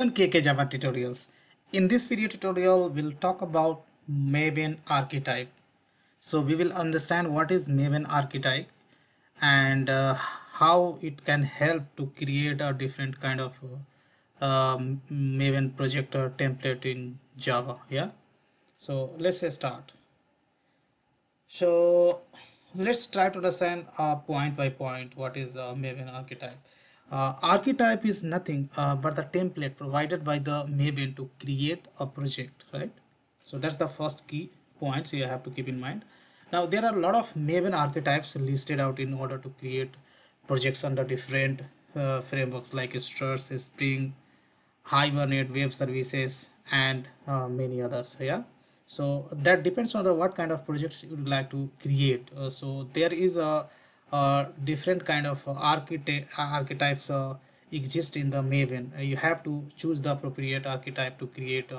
Everyone, KK Java tutorials. In this video tutorial, we'll talk about Maven archetype. So we will understand what is Maven archetype and how it can help to create a different kind of Maven project or template in Java. Yeah. So let's start. So let's try to understand point by point what is Maven archetype. Archetype is nothing but the template provided by the Maven to create a project, right? So that's the first key point you have to keep in mind. Now there are a lot of Maven archetypes listed out in order to create projects under different frameworks like Struts, Spring, Hibernate, Web Services, and many others. Yeah. So that depends on the what kind of projects you would like to create. So there is a different kind of archetypes exist in the Maven. You have to choose the appropriate archetype to create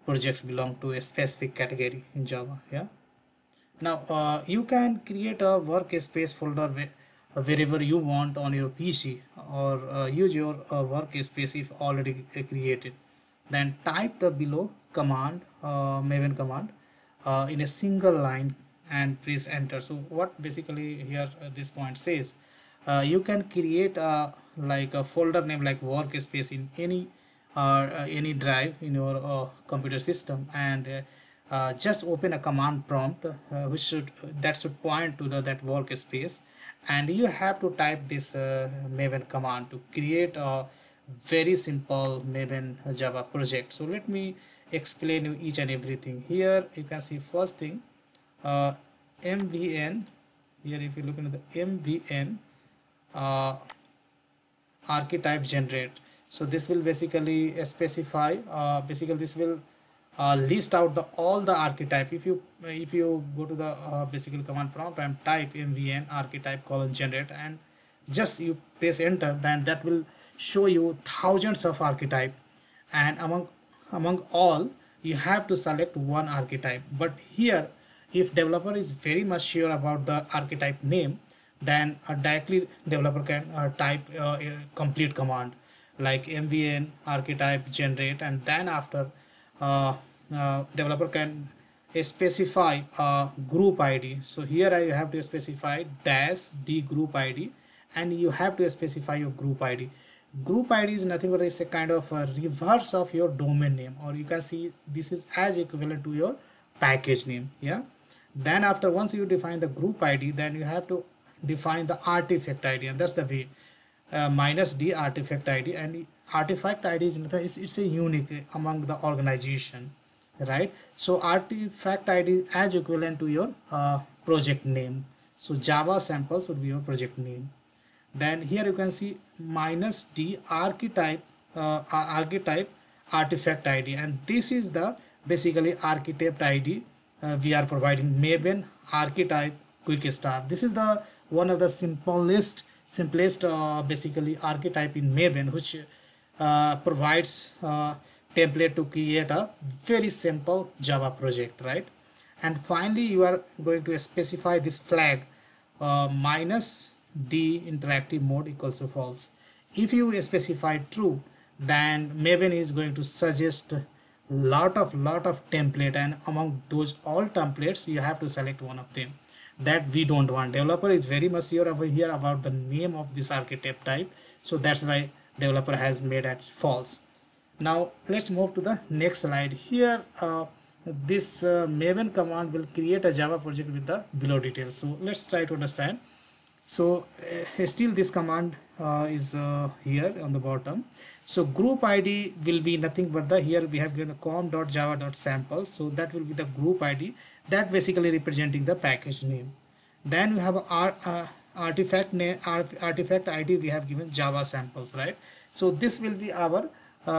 projects belong to a specific category in Java. Yeah. Now you can create a workspace folder wherever you want on your PC, or use your workspace if already created. Then type the below command, Maven command, in a single line and press enter. So what basically here this point says, you can create like a folder name like workspace in any drive in your computer system, and just open a command prompt that should point to that workspace, and you have to type this Maven command to create a very simple Maven Java project. So let me explain you each and everything. Here you can see first thing, MVN. Here if you look into the MVN archetype generate, so this will basically specify basically this will list out all the archetype. If you go to the basically command prompt and type MVN archetype colon generate and just you press enter, then that will show you thousands of archetype, and among all you have to select one archetype. But here if developer is very much sure about the archetype name, then directly developer can type a complete command like MVN archetype generate, and then after developer can specify group ID. So here I have to specify dash d group ID, and you have to specify your group ID. Group ID is nothing but it's a kind of a reverse of your domain name, or you can see this is as equivalent to your package name. Yeah. Then after once you define the group ID, then you have to define the artifact ID, and that's the way minus d artifact ID. And artifact ID is it's a unique among the organization, right? So artifact ID is as equivalent to your project name. So Java samples would be your project name. Then here you can see minus d archetype artifact ID, and this is the basically archetype ID we are providing. Maven archetype quick start. This is the one of the simplest basically archetype in Maven, which provides template to create a very simple Java project, right? And finally you are going to specify this flag minus d interactive mode equals to false. If you specify true, then Maven is going to suggest lot of template, and among those all templates you have to select one of them that we don't want. Developer is very much sure over here about the name of this archetype type, so that's why developer has made it false. Now let's move to the next slide. Here this Maven command will create a Java project with the below details. So let's try to understand. So still this command is here on the bottom. So group ID will be nothing but the, here we have given the com.java.samples, so that will be the group ID that basically representing the package name. Then we have artifact name, artifact ID we have given Java samples, right? So this will be our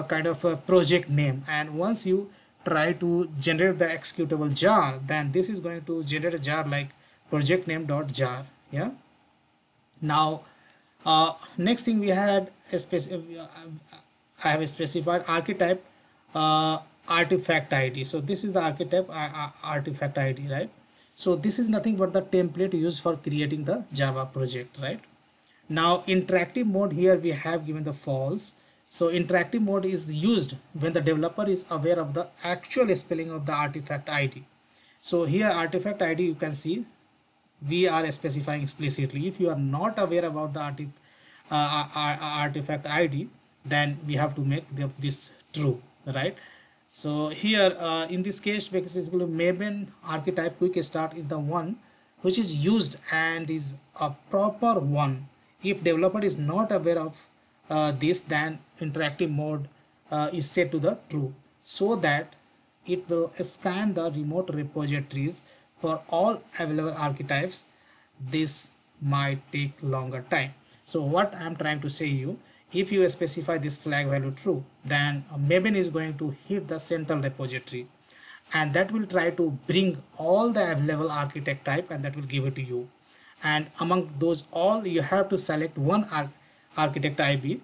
kind of a project name, and once you try to generate the executable jar, then this is going to generate a jar like project name.jar. Yeah. Now next thing we had a I have specified archetype artifact ID. So this is the archetype artifact ID, right? So this is nothing but the template used for creating the Java project, right? Now interactive mode, here we have given the false. So interactive mode is used when the developer is aware of the actual spelling of the artifact ID. So here artifact ID, you can see we are specifying explicitly. If you are not aware about the artifact ID, then we have to make this true, right? So here in this case, basically Maven archetype quick start is the one which is used and is a proper one. If developer is not aware of this, then interactive mode is set to the true, so that it will scan the remote repositories for all available archetypes. This might take longer time. So what I'm trying to say you, if you specify this flag value true, then Maven is going to hit the central repository, and that will try to bring all the available architect type, and that will give it to you. And among those all, you have to select one architect ID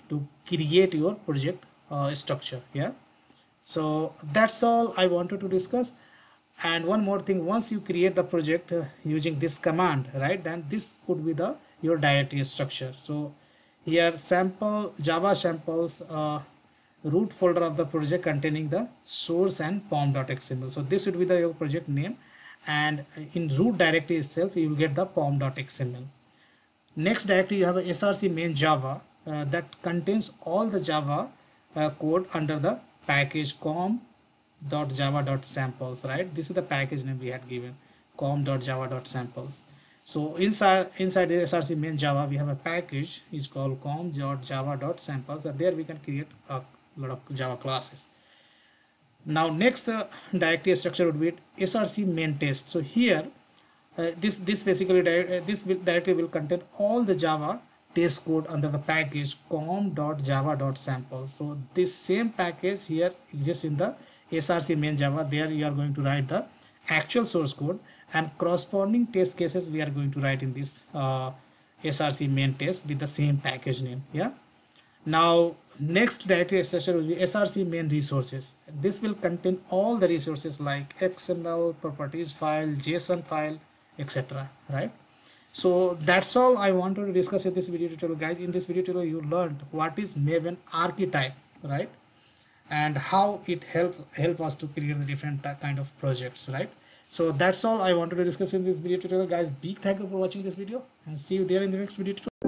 to create your project structure. Yeah, so that's all I wanted to discuss. And one more thing, once you create the project using this command, right, then this could be the your directory structure. So here sample java samples root folder of the project containing the source and pom.xml. So this would be the your project name, and in root directory itself you will get the pom.xml. Next directory you have a src main java that contains all the java code under the package com.java.samples, right? This is the package name we had given, com.java.samples. So inside the src main java we have a package is called com.java.samples, and there we can create a lot of java classes. Now next directory structure would be src main test. So here this basically this directory will contain all the java test code under the package com.java.samples. So this same package here exists in the src main java. There you are going to write the actual source code, and corresponding test cases we are going to write in this src main test with the same package name. Yeah. Now next directory structure will be src main resources. This will contain all the resources like xml, properties file, json file, etc. Right? So that's all I wanted to discuss in this video tutorial, guys. In this video tutorial you learned what is Maven archetype, right, and how it help us to create the different kind of projects, right? So that's all I wanted to discuss in this video tutorial, guys. Big thank you for watching this video, and see you there in the next video tutorial.